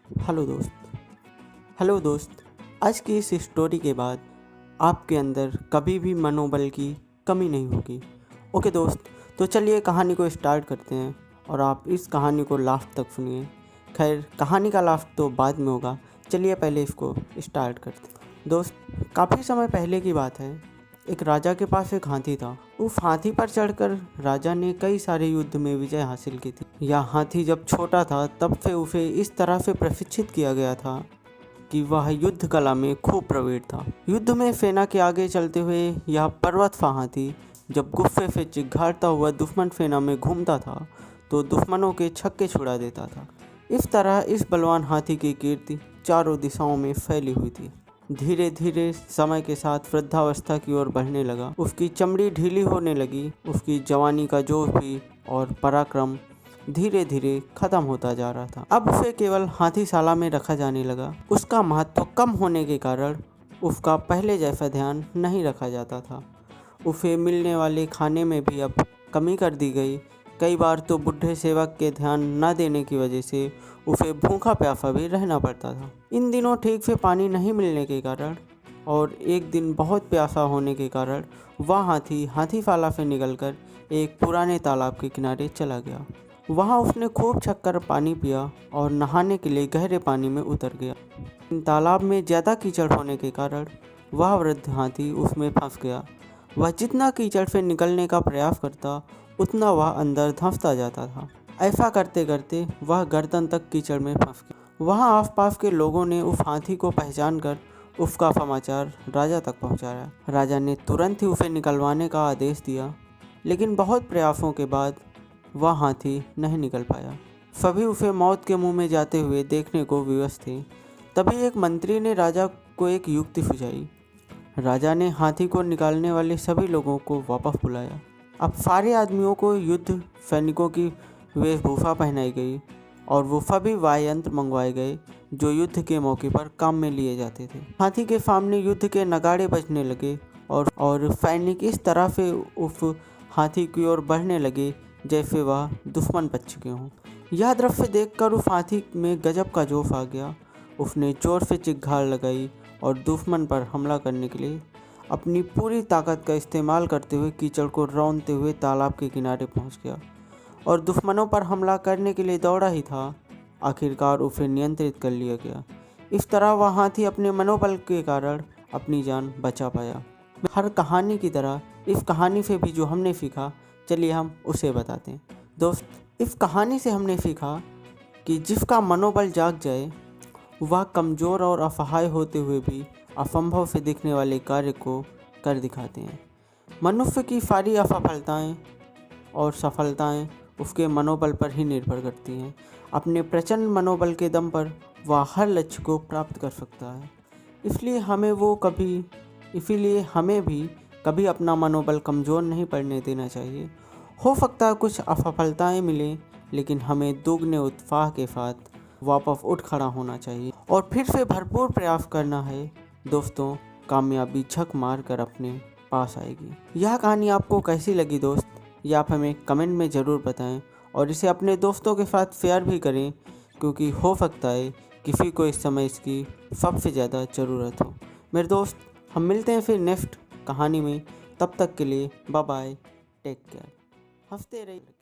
Hello दोस्त। Hello दोस्त, आज की इस स्टोरी के बाद आपके अंदर कभी भी मनोबल की कमी नहीं होगी। ओके दोस्त, तो चलिए कहानी को स्टार्ट करते हैं और आप इस कहानी को लास्ट तक सुनिए। खैर, कहानी का लास्ट तो बाद में होगा, चलिए पहले इसको स्टार्ट करते हैं। दोस्त, काफ़ी समय पहले की बात है। एक राजा के पास एक हाथी था। उस हाथी पर चढ़कर राजा ने कई सारे युद्ध में विजय हासिल की थी। यह हाथी जब छोटा था तब से उसे इस तरह से प्रशिक्षित किया गया था कि वह युद्ध कला में खूब प्रवीण था। युद्ध में सेना के आगे चलते हुए यह पर्वत सा हाथी जब गुस्से से चिघाड़ता हुआ दुश्मन सेना में घूमता था तो दुश्मनों के छक्के छुड़ा देता था। इस तरह इस बलवान हाथी की कीर्ति चारों दिशाओं में फैली हुई थी। धीरे धीरे समय के साथ वृद्धावस्था की ओर बढ़ने लगा। उसकी चमड़ी ढीली होने लगी। उसकी जवानी का जोश भी और पराक्रम धीरे धीरे खत्म होता जा रहा था। अब उसे केवल हाथीशाला में रखा जाने लगा। उसका महत्व कम होने के कारण उसका पहले जैसा ध्यान नहीं रखा जाता था। उसे मिलने वाले खाने में भी अब कमी कर दी गई। कई बार तो बुढ़े सेवक के ध्यान न देने की वजह से उसे भूखा प्यासा भी रहना पड़ता था। इन दिनों ठीक से पानी नहीं मिलने के कारण और एक दिन बहुत प्यासा होने के कारण वह हाथी हाथीशाला से निकलकर एक पुराने तालाब के किनारे चला गया। वहाँ उसने खूब छककर पानी पिया और नहाने के लिए गहरे पानी में उतर गया। तालाब में ज़्यादा कीचड़ होने के कारण वह वृद्ध हाथी उसमें फंस गया। वह जितना कीचड़ से निकलने का प्रयास करता उतना वह अंदर धंसता जाता था। ऐसा करते करते वह गर्दन तक कीचड़ में फंस गया। वहाँ आसपास के लोगों ने उस हाथी को पहचान कर उसका समाचार राजा तक पहुँचाया। राजा ने तुरंत ही उसे निकलवाने का आदेश दिया, लेकिन बहुत प्रयासों के बाद वह हाथी नहीं निकल पाया। सभी उसे मौत के मुंह में जाते हुए देखने को विवश थे। तभी एक मंत्री ने राजा को एक युक्ति सुझाई। राजा ने हाथी को निकालने वाले सभी लोगों को वापस बुलाया। अब सारे आदमियों को युद्ध सैनिकों की वेशभूषा पहनाई गई और वो सभी वाद्य यंत्र मंगवाए गए जो युद्ध के मौके पर काम में लिए जाते थे। हाथी के सामने युद्ध के नगाड़े बजने लगे और सैनिक इस तरह से उस हाथी की ओर बढ़ने लगे जैसे वह दुश्मन पक्ष के हों। यह दृश्य देखकर उस हाथी में गजब का जोश आ गया। उसने जोर से चिघाड़ लगाई और दुश्मन पर हमला करने के लिए अपनी पूरी ताकत का इस्तेमाल करते हुए कीचड़ को रौंदते हुए तालाब के किनारे पहुंच गया और दुश्मनों पर हमला करने के लिए दौड़ा ही था। आखिरकार उसे नियंत्रित कर लिया गया। इस तरह वह हाथी अपने मनोबल के कारण अपनी जान बचा पाया। हर कहानी की तरह इस कहानी से भी जो हमने सीखा, चलिए हम उसे बताते हैं। दोस्त, इस कहानी से हमने सीखा कि जिसका मनोबल जाग जाए वह कमज़ोर और असहाय होते हुए भी असंभव से दिखने वाले कार्य को कर दिखाते हैं। मनुष्य की सारी असफलताएं और सफलताएं उसके मनोबल पर ही निर्भर करती हैं। अपने प्रचंड मनोबल के दम पर वह हर लक्ष्य को प्राप्त कर सकता है। इसलिए हमें भी कभी अपना मनोबल कमज़ोर नहीं पड़ने देना चाहिए। हो सकता है कुछ असफलताएं मिलें, लेकिन हमें दोगुने उत्साह के साथ वापस उठ खड़ा होना चाहिए और फिर से भरपूर प्रयास करना है। दोस्तों, कामयाबी झक मार कर अपने पास आएगी। यह कहानी आपको कैसी लगी दोस्त, ये आप हमें कमेंट में ज़रूर बताएं और इसे अपने दोस्तों के साथ शेयर भी करें, क्योंकि हो सकता है किसी को इस समय इसकी सबसे ज़्यादा ज़रूरत हो। मेरे दोस्त, हम मिलते हैं फिर नेक्स्ट कहानी में। तब तक के लिए बाय बाय, टेक केयर, हंसते रहिए।